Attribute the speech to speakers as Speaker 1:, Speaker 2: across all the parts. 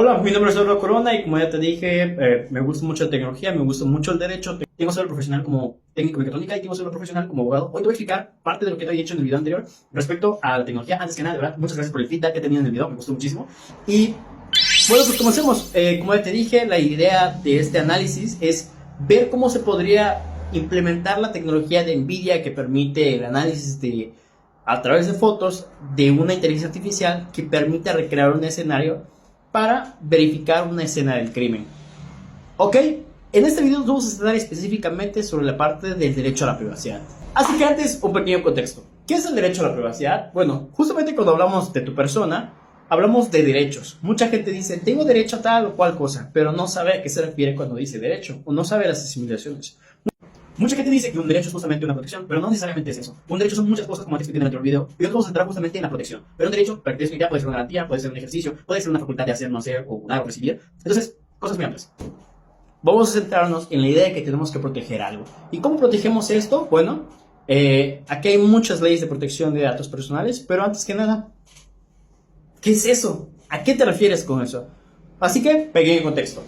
Speaker 1: Hola, mi nombre es Eduardo Corona y como ya te dije, me gusta mucho la tecnología, me gusta mucho el derecho. Tengo ser profesional como técnico mecatrónica y tengo ser profesional como abogado. Hoy te voy a explicar parte de lo que te había hecho en el video anterior respecto a la tecnología. Antes que nada, de verdad, muchas gracias por el feedback que he tenido en el video, me gustó muchísimo. Y bueno, pues comencemos. Como ya te dije, la idea de este análisis es ver cómo se podría implementar la tecnología de NVIDIA que permite el análisis a través de fotos de una inteligencia artificial que permite recrear un escenario para verificar una escena del crimen. Ok, en este video nos vamos a centrar específicamente sobre la parte del derecho a la privacidad. Así que antes, un pequeño contexto. ¿Qué es el derecho a la privacidad? Bueno, justamente cuando hablamos de tu persona, hablamos de derechos. Mucha gente dice, tengo derecho a tal o cual cosa, pero no sabe a qué se refiere cuando dice derecho, o no sabe las asimiliaciones. Mucha gente dice que un derecho es justamente una protección, pero no necesariamente es eso. Un derecho son muchas cosas, como te expliqué en el otro video, y hoy vamos a centrar justamente en la protección. Pero un derecho, para que te explique, puede ser una garantía, puede ser un ejercicio, puede ser una facultad de hacer, no hacer, o dar o recibir. Entonces, cosas muy amplias. Vamos a centrarnos en la idea de que tenemos que proteger algo. ¿Y cómo protegemos esto? Bueno, aquí hay muchas leyes de protección de datos personales, pero antes que nada, ¿qué es eso? ¿A qué te refieres con eso? Así que, pequeño contexto.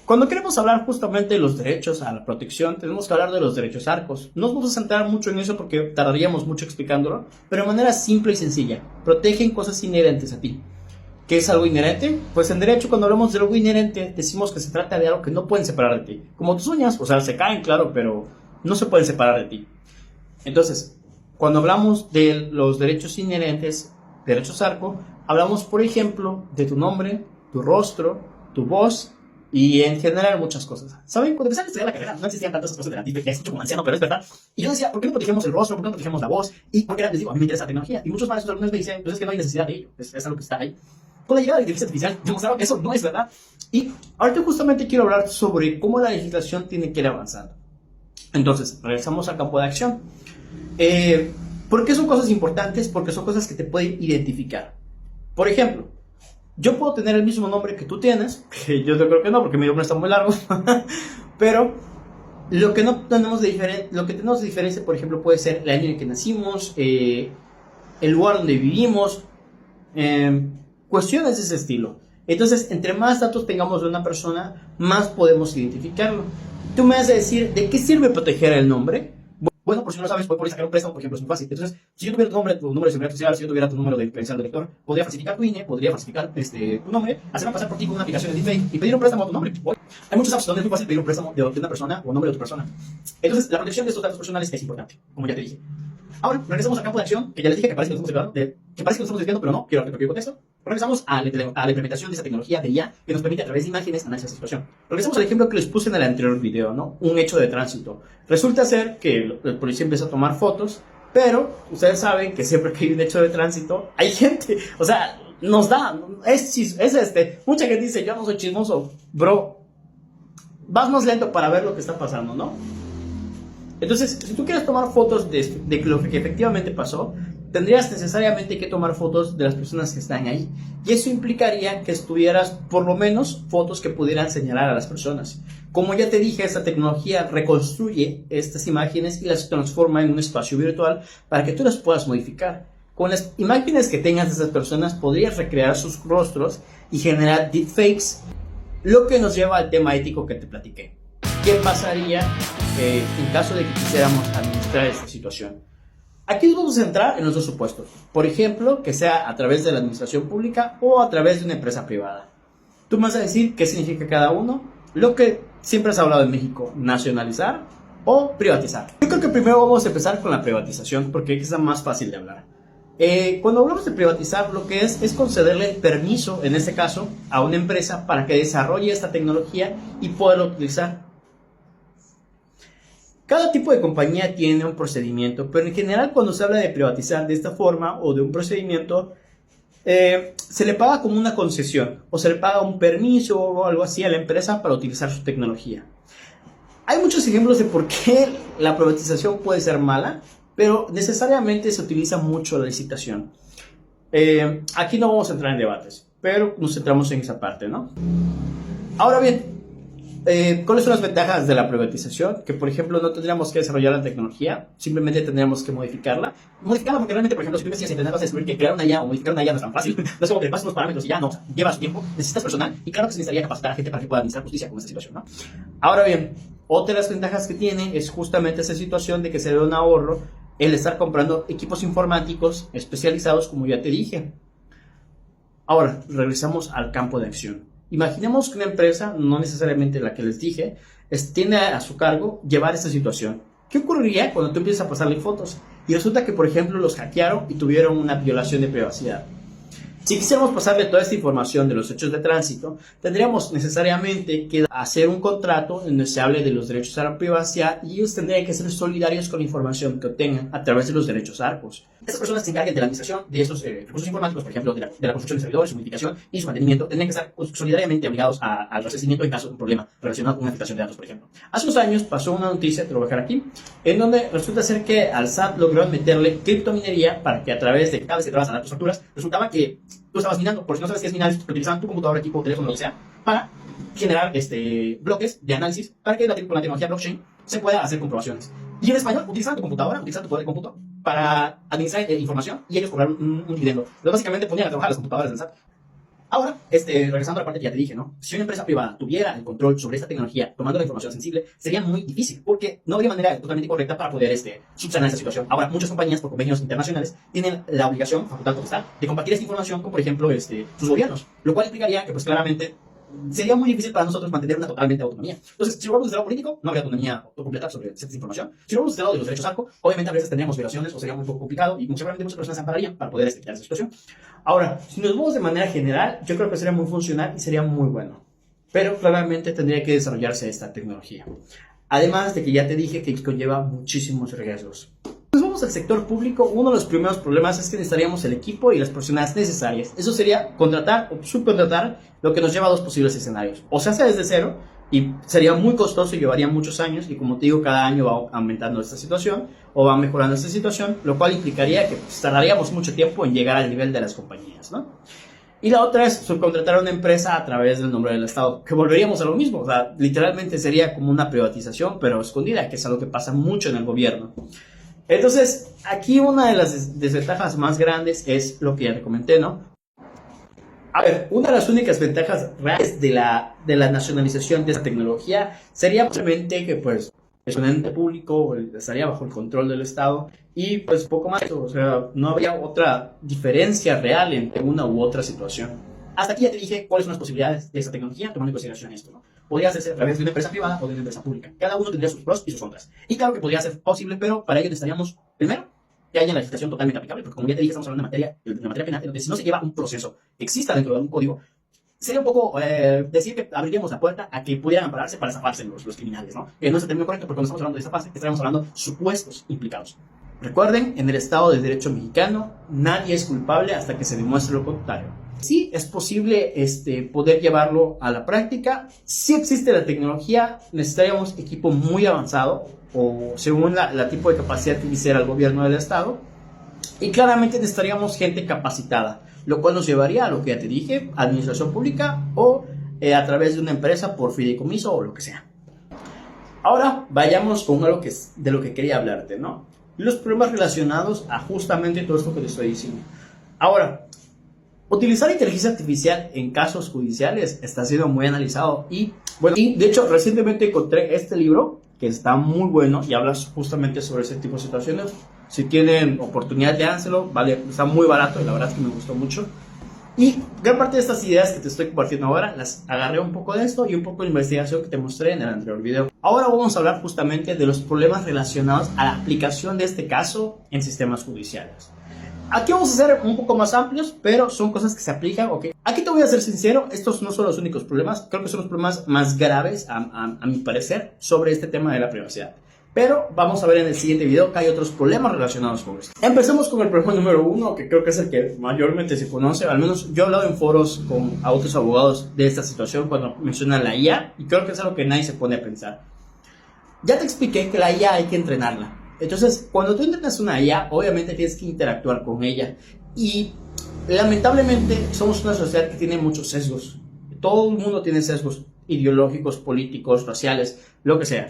Speaker 1: Cuando queremos hablar justamente de los derechos a la protección, tenemos que hablar de los derechos arcos. No nos vamos a centrar mucho en eso porque tardaríamos mucho explicándolo, pero de manera simple y sencilla. Protegen cosas inherentes a ti. ¿Qué es algo inherente? Pues en derecho, cuando hablamos de algo inherente, decimos que se trata de algo que no pueden separar de ti. Como tus uñas, o sea, se caen, claro, pero no se pueden separar de ti. Entonces, cuando hablamos de los derechos inherentes, derechos arco, hablamos, por ejemplo, de tu nombre, tu rostro, tu voz, y en general muchas cosas. ¿Saben? Cuando empecé a estudiar la carrera no existían tantas cosas de la TIC, ya escucho como anciano, pero es verdad. Y yo decía, ¿por qué no protegemos el rostro? ¿Por qué no protegemos la voz? Y porque les digo, a mí me interesa la tecnología. Y muchos maestros alumnos me dicen, pues es que no hay necesidad de ello. Es algo que está ahí. Con la llegada de la inteligencia artificial demostraron que eso no es verdad. Y ahorita justamente quiero hablar sobre cómo la legislación tiene que ir avanzando. Entonces, regresamos al campo de acción. ¿Por qué son cosas importantes? Porque son cosas que te pueden identificar. Por ejemplo, yo puedo tener el mismo nombre que tú tienes, que yo creo que no, porque mi nombre está muy largo, pero lo que no tenemos lo que tenemos de diferencia, por ejemplo, puede ser el año en que nacimos, el lugar donde vivimos, cuestiones de ese estilo. Entonces, entre más datos tengamos de una persona, más podemos identificarlo. Tú me vas a decir, ¿de qué sirve proteger el nombre? Bueno, por si no lo sabes, por sacar un préstamo, por ejemplo, es muy fácil. Entonces, si yo tuviera tu número de seguridad social, si yo tuviera tu número de credencial de lector, podría falsificar tu INE, podría falsificar tu nombre, hacerme pasar por ti con una aplicación de deepfake y pedir un préstamo a tu nombre. Hay muchos apps donde es muy fácil pedir un préstamo de una persona o nombre de otra persona. Entonces, la protección de estos datos personales es importante, como ya te dije. Ahora, regresamos al campo de acción, que ya les dije que parece que nos estamos desviando, pero no, quiero repetir contexto. Regresamos a la implementación de esa tecnología de IA que nos permite a través de imágenes analizar esa situación. Regresamos al ejemplo que les puse en el anterior video, ¿no? Un hecho de tránsito. Resulta ser que el policía empieza a tomar fotos, pero ustedes saben que siempre que hay un hecho de tránsito, hay gente, o sea, nos da, mucha gente dice, yo no soy chismoso, bro, vas más lento para ver lo que está pasando, ¿no? Entonces, si tú quieres tomar fotos de lo que efectivamente pasó, tendrías necesariamente que tomar fotos de las personas que están ahí. Y eso implicaría que estuvieras, por lo menos, fotos que pudieran señalar a las personas. Como ya te dije, esta tecnología reconstruye estas imágenes y las transforma en un espacio virtual para que tú las puedas modificar. Con las imágenes que tengas de esas personas, podrías recrear sus rostros y generar deepfakes, lo que nos lleva al tema ético que te platiqué. ¿Qué pasaría en caso de que quisiéramos administrar esta situación? Aquí nos vamos a centrar en los dos supuestos. Por ejemplo, que sea a través de la administración pública o a través de una empresa privada. Tú me vas a decir qué significa cada uno. Lo que siempre has hablado en México, nacionalizar o privatizar. Yo creo que primero vamos a empezar con la privatización porque es la más fácil de hablar. Cuando hablamos de privatizar, lo que es concederle el permiso, en este caso, a una empresa para que desarrolle esta tecnología y poderla utilizar. Cada tipo de compañía tiene un procedimiento, pero en general cuando se habla de privatizar de esta forma o de un procedimiento, se le paga como una concesión o se le paga un permiso o algo así a la empresa para utilizar su tecnología. Hay muchos ejemplos de por qué la privatización puede ser mala, pero necesariamente se utiliza mucho la licitación. Aquí no vamos a entrar en debates, pero nos centramos en esa parte, ¿no? Ahora bien, ¿Cuáles son las ventajas de la privatización? Que, por ejemplo, no tendríamos que desarrollar la tecnología, simplemente tendríamos que modificarla. Modificarla porque realmente, por ejemplo, si tú investigas y intentas descubrir que crear una IA o modificar una IA no es tan fácil, no es como que le pases los parámetros y ya no, o sea, lleva su tiempo, necesitas personal y claro que se necesitaría capacitar a gente para que pueda administrar justicia con esta situación, ¿no? Ahora bien, otra de las ventajas que tiene es justamente esa situación de que se ve un ahorro el estar comprando equipos informáticos especializados, como ya te dije. Ahora, regresamos al campo de acción. Imaginemos que una empresa, no necesariamente la que les dije, tiene a su cargo llevar esta situación. ¿Qué ocurriría cuando tú empiezas a pasarle fotos? Y resulta que, por ejemplo, los hackearon y tuvieron una violación de privacidad. Si quisiéramos pasarle toda esta información de los hechos de tránsito, tendríamos necesariamente que hacer un contrato en donde se hable de los derechos a la privacidad y ellos tendrían que ser solidarios con la información que obtengan a través de los derechos ARCOS. Estas personas que se encarguen de la administración de estos recursos informáticos, por ejemplo, de la construcción de servidores, su modificación y su mantenimiento, tendrían que estar solidariamente obligados al resarcimiento en caso de un problema relacionado con una filtración de datos, por ejemplo. Hace unos años pasó una noticia, te lo voy a dejar aquí, en donde resulta ser que al SAT logró meterle criptominería para que a través de cada vez que te vas a dar tus facturas, resultaba que tú estabas minando. Por si no sabes qué es minar, utilizaban tu computadora, equipo, teléfono, lo que sea, para generar bloques de análisis para que con la tecnología blockchain se pueda hacer comprobaciones. Y en español, utilizando tu computadora, utilizando tu poder de cómputo para administrar información y ellos cobrar un dividendo. Entonces, básicamente ponían a trabajar las computadoras del SAT. Ahora, regresando a la parte que ya te dije, ¿no? Si una empresa privada tuviera el control sobre esta tecnología, tomando la información sensible, sería muy difícil, porque no habría manera totalmente correcta para poder subsanar esta situación. Ahora, muchas compañías, por convenios internacionales, tienen la obligación, facultad potestad, de compartir esta información con, por ejemplo, sus gobiernos, lo cual implicaría que, pues, claramente, sería muy difícil para nosotros mantener una totalmente autonomía. Entonces, si lo vamos desde el lado político, no habría autonomía completa sobre cierta información. Si lo vamos desde el lado de los derechos ARCO, obviamente a veces tendríamos violaciones o sería muy poco complicado y seguramente muchas personas se ampararían para poder quitar esa situación. Ahora, si nos vamos de manera general, yo creo que sería muy funcional y sería muy bueno. Pero claramente tendría que desarrollarse esta tecnología. Además de que ya te dije que conlleva muchísimos riesgos. Si vamos al sector público, uno de los primeros problemas es que necesitaríamos el equipo y las personas necesarias. Eso sería contratar o subcontratar, lo que nos lleva a dos posibles escenarios. O se hace desde cero y sería muy costoso y llevaría muchos años y, como te digo, cada año va aumentando esta situación o va mejorando esta situación, lo cual implicaría que tardaríamos mucho tiempo en llegar al nivel de las compañías, ¿no? Y la otra es subcontratar a una empresa a través del nombre del Estado, que volveríamos a lo mismo. O sea, literalmente sería como una privatización, pero escondida, que es algo que pasa mucho en el gobierno. Entonces, aquí una de las desventajas más grandes es lo que ya te comenté, ¿no? A ver, una de las únicas ventajas reales de la nacionalización de esta tecnología sería posiblemente que, pues, es un ente público, estaría bajo el control del Estado y, pues, poco más. O sea, no habría otra diferencia real entre una u otra situación. Hasta aquí ya te dije cuáles son las posibilidades de esta tecnología, tomando en consideración esto, ¿no? Podría hacerse a través de una empresa privada o de una empresa pública. Cada uno tendría sus pros y sus contras. Y claro que podría ser posible, pero para ello necesitaríamos, primero, que haya la legislación totalmente aplicable, porque como ya te dije, estamos hablando de materia penal, donde si no se lleva un proceso que exista dentro de un código, sería un poco decir que abriríamos la puerta a que pudieran ampararse para zafarse los criminales, ¿no? Que no es el término correcto, porque cuando estamos hablando de esta fase, estaríamos hablando de supuestos implicados. Recuerden, en el Estado de Derecho mexicano, nadie es culpable hasta que se demuestre lo contrario. Sí, es posible poder llevarlo a la práctica. Si existe la tecnología, necesitaríamos equipo muy avanzado, o según la tipo de capacidad que quisiera el gobierno del Estado. Y claramente necesitaríamos gente capacitada, lo cual nos llevaría a lo que ya te dije, administración pública o a través de una empresa por fideicomiso o lo que sea. Ahora vayamos con algo de lo que quería hablarte, ¿no? Los problemas relacionados a justamente todo esto que te estoy diciendo. Ahora, utilizar inteligencia artificial en casos judiciales está siendo muy analizado y de hecho recientemente encontré este libro que está muy bueno y habla justamente sobre ese tipo de situaciones. Si tienen oportunidad, léanselo, vale, está muy barato y la verdad es que me gustó mucho. Y gran parte de estas ideas que te estoy compartiendo ahora las agarré un poco de esto y un poco de investigación que te mostré en el anterior video. Ahora vamos a hablar justamente de los problemas relacionados a la aplicación de este caso en sistemas judiciales. Aquí vamos a ser un poco más amplios, pero son cosas que se aplican, ¿ok? Aquí te voy a ser sincero, estos no son los únicos problemas, creo que son los problemas más graves, a mi parecer, sobre este tema de la privacidad. Pero vamos a ver en el siguiente video que hay otros problemas relacionados con esto. Empecemos con el problema número 1, que creo que es el que mayormente se conoce. Al menos yo he hablado en foros con otros abogados de esta situación cuando mencionan la IA, y creo que es algo que nadie se pone a pensar. Ya te expliqué que la IA hay que entrenarla. Entonces, cuando tú entrenas una IA, obviamente tienes que interactuar con ella. Y lamentablemente somos una sociedad que tiene muchos sesgos. Todo el mundo tiene sesgos. ideológicos, políticos, raciales, lo que sea.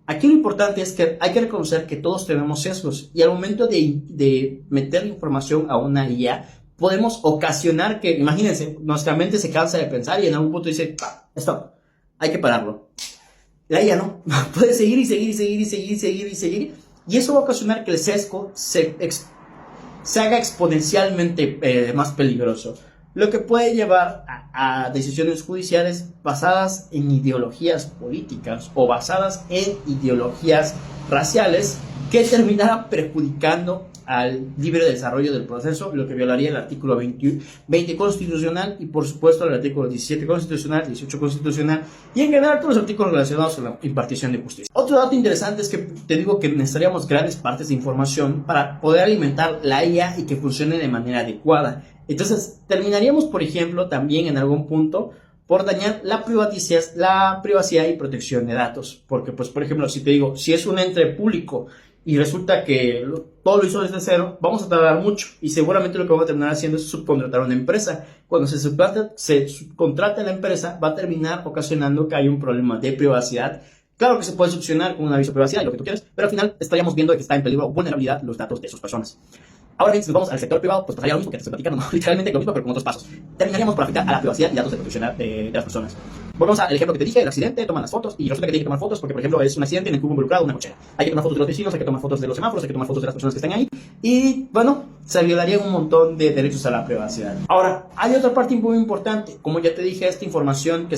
Speaker 1: Aquí lo importante es que hay que reconocer que todos tenemos sesgos y al momento de meter información a una IA, podemos ocasionar que, imagínense, nuestra mente se cansa de pensar y en algún punto dice, stop, hay que pararlo. La IA no, puede seguir y seguir y seguir y seguir y seguir y seguir, y eso va a ocasionar que el sesgo se haga exponencialmente más peligroso, lo que puede llevar a decisiones judiciales basadas en ideologías políticas o basadas en ideologías raciales que terminarán perjudicando al libre desarrollo del proceso, lo que violaría el artículo 20 constitucional y por supuesto el artículo 17 constitucional, 18 constitucional y en general todos los artículos relacionados con la impartición de justicia. Otro dato interesante es que te digo que necesitaríamos grandes partes de información para poder alimentar la IA y que funcione de manera adecuada. Entonces terminaríamos, por ejemplo, también en algún punto por dañar la privacidad y protección de datos, porque pues por ejemplo, si te digo, si es un ente público y resulta que todo lo hizo desde cero, vamos a tardar mucho y seguramente lo que vamos a terminar haciendo es subcontratar a una empresa. Cuando se subcontrata a la empresa, va a terminar ocasionando que haya un problema de privacidad. Claro que se puede solucionar con un aviso de privacidad y lo que tú quieras, pero al final estaríamos viendo que está en peligro o vulnerabilidad los datos de esas personas. Ahora bien, si nos vamos al sector privado, pues pasaría lo mismo que te estoy platicando, ¿no? Literalmente lo mismo, pero con otros pasos. Terminaríamos por afectar a la privacidad y datos de protección de las personas. Volvemos al ejemplo que te dije, el accidente, toman las fotos, y resulta que tienes que tomar fotos porque, por ejemplo, es un accidente en el que hubo involucrado una cochera. Hay que tomar fotos de los vecinos, hay que tomar fotos de los semáforos, hay que tomar fotos de las personas que están ahí, y, bueno, se violarían un montón de derechos a la privacidad. Ahora, hay otra parte muy importante. Como ya te dije, esta información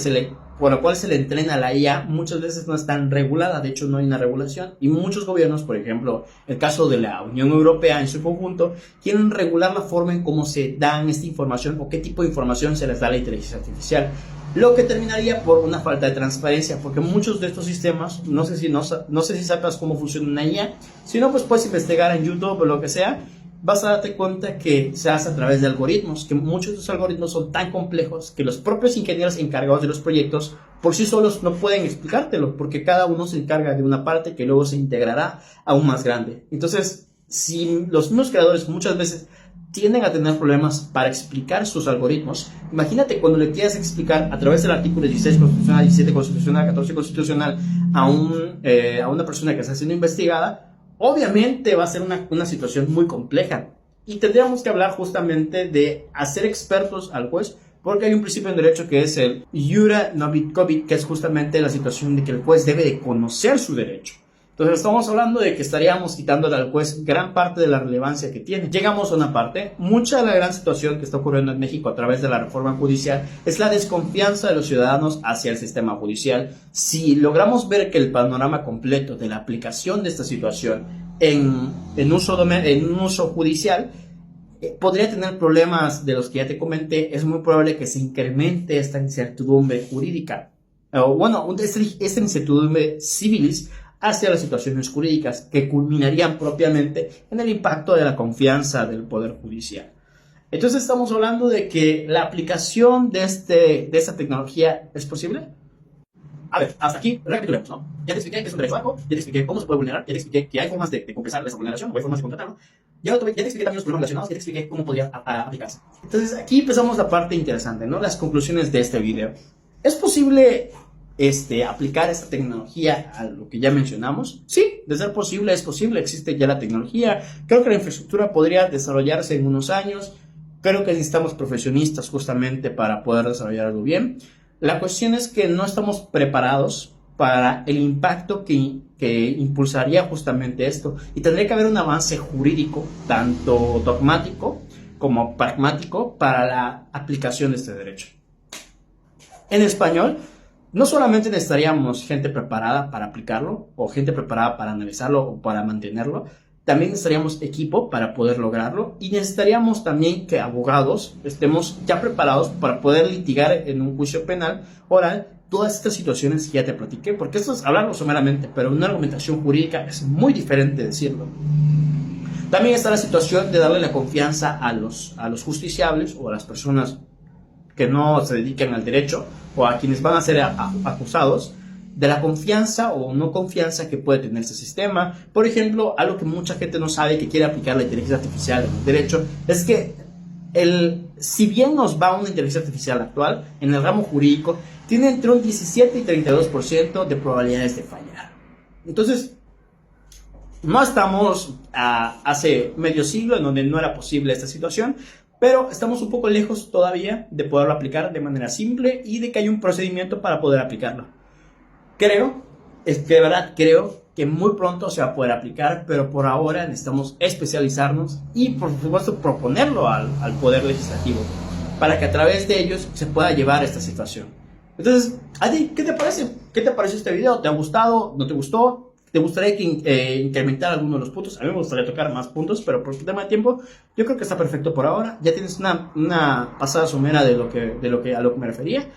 Speaker 1: por la cual se le entrena a la IA, muchas veces no es tan regulada, de hecho no hay una regulación, y muchos gobiernos, por ejemplo, el caso de la Unión Europea en su conjunto, quieren regular la forma en cómo se dan esta información o qué tipo de información se les da a la inteligencia artificial, lo que terminaría por una falta de transparencia, porque muchos de estos sistemas, no sé si sabes cómo funciona una IA, si no, pues puedes investigar en YouTube o lo que sea, vas a darte cuenta que se hace a través de algoritmos, que muchos de los algoritmos son tan complejos que los propios ingenieros encargados de los proyectos por sí solos no pueden explicártelo, porque cada uno se encarga de una parte que luego se integrará aún más grande. Entonces, si los mismos creadores muchas veces tienden a tener problemas para explicar sus algoritmos, imagínate cuando le quieras explicar a través del artículo 16 constitucional, 17 constitucional, 14 constitucional a una persona que está siendo investigada. Obviamente va a ser una situación muy compleja y tendríamos que hablar justamente de hacer expertos al juez, porque hay un principio en derecho que es el iura nobis cogit, que es justamente la situación de que el juez debe de conocer su derecho. Entonces estamos hablando de que estaríamos quitándole al juez gran parte de la relevancia que tiene. Llegamos a una parte, mucha de la gran situación que está ocurriendo en México a través de la reforma judicial es la desconfianza de los ciudadanos hacia el sistema judicial. Si logramos ver que el panorama completo de la aplicación de esta situación en uso judicial podría tener problemas de los que ya te comenté, es muy probable que se incremente esta incertidumbre jurídica, o bueno, esta incertidumbre civilis hacia las situaciones jurídicas que culminarían propiamente en el impacto de la confianza del Poder Judicial. Entonces estamos hablando de que la aplicación de esta tecnología es posible. A ver, hasta aquí recapitulemos, ¿no? Ya te expliqué que es un derecho algo, ya te expliqué cómo se puede vulnerar, ya te expliqué que hay formas de compensar esa vulneración, o hay formas de contratarlo, ya te expliqué también los problemas relacionados, ya te expliqué cómo podría aplicarse. Entonces aquí empezamos la parte interesante, ¿no? Las conclusiones de este video. ¿Es posible aplicar esta tecnología a lo que ya mencionamos? Sí, de ser posible, es posible, existe ya la tecnología. Creo que la infraestructura podría desarrollarse en unos años. Creo que necesitamos profesionistas justamente para poder desarrollarlo bien. La cuestión es que no estamos preparados para el impacto que impulsaría justamente esto. Y tendría que haber un avance jurídico, tanto dogmático como pragmático, para la aplicación de este derecho. En español, no solamente necesitaríamos gente preparada para aplicarlo, o gente preparada para analizarlo o para mantenerlo, también necesitaríamos equipo para poder lograrlo, y necesitaríamos también que abogados estemos ya preparados para poder litigar en un juicio penal oral todas estas situaciones que ya te platiqué, porque esto es hablarlo someramente, pero una argumentación jurídica es muy diferente decirlo. También está la situación de darle la confianza a los justiciables o a las personas que no se dedican al derecho o a quienes van a ser acusados, de la confianza o no confianza que puede tener ese sistema. Por ejemplo, algo que mucha gente no sabe que quiere aplicar la inteligencia artificial en el derecho es que el si bien nos va una inteligencia artificial actual, en el ramo jurídico, tiene entre un 17 y 32% de probabilidades de fallar. Entonces, no estamos hace medio siglo en donde no era posible esta situación, pero estamos un poco lejos todavía de poderlo aplicar de manera simple y de que haya un procedimiento para poder aplicarlo. Es que de verdad creo que muy pronto se va a poder aplicar, pero por ahora necesitamos especializarnos y por supuesto proponerlo al Poder Legislativo para que a través de ellos se pueda llevar esta situación. Entonces, ¿a ti qué te parece? ¿Qué te pareció este video? ¿Te ha gustado? ¿No te gustó? ¿Te gustaría incrementar alguno de los puntos? A mí me gustaría tocar más puntos, pero por tema de tiempo, yo creo que está perfecto por ahora. Ya tienes una pasada somera de a lo que me refería.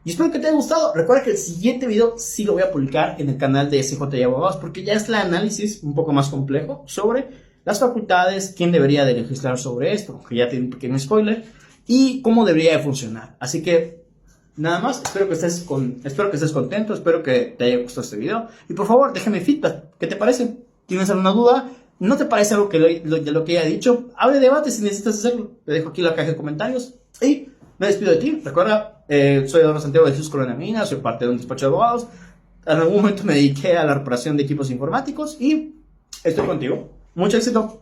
Speaker 1: Y espero que te haya gustado. Recuerda que el siguiente video sí lo voy a publicar en el canal de SJ y Abogados, porque ya es el análisis un poco más complejo sobre las facultades, quién debería de legislar sobre esto, que ya tiene un pequeño spoiler, y cómo debería de funcionar. Así que nada más, espero que estés contento, espero que te haya gustado este video. Y por favor, déjame feedback. ¿Qué te parece? ¿Tienes alguna duda? ¿No te parece algo de lo que haya dicho? Abre debate si necesitas hacerlo. Te dejo aquí la caja de comentarios. Y me despido de ti. Recuerda, soy Eduardo Santiago de Jesús Corona Mina, soy parte de un despacho de abogados. En algún momento me dediqué a la reparación de equipos informáticos y estoy contigo. Mucho éxito.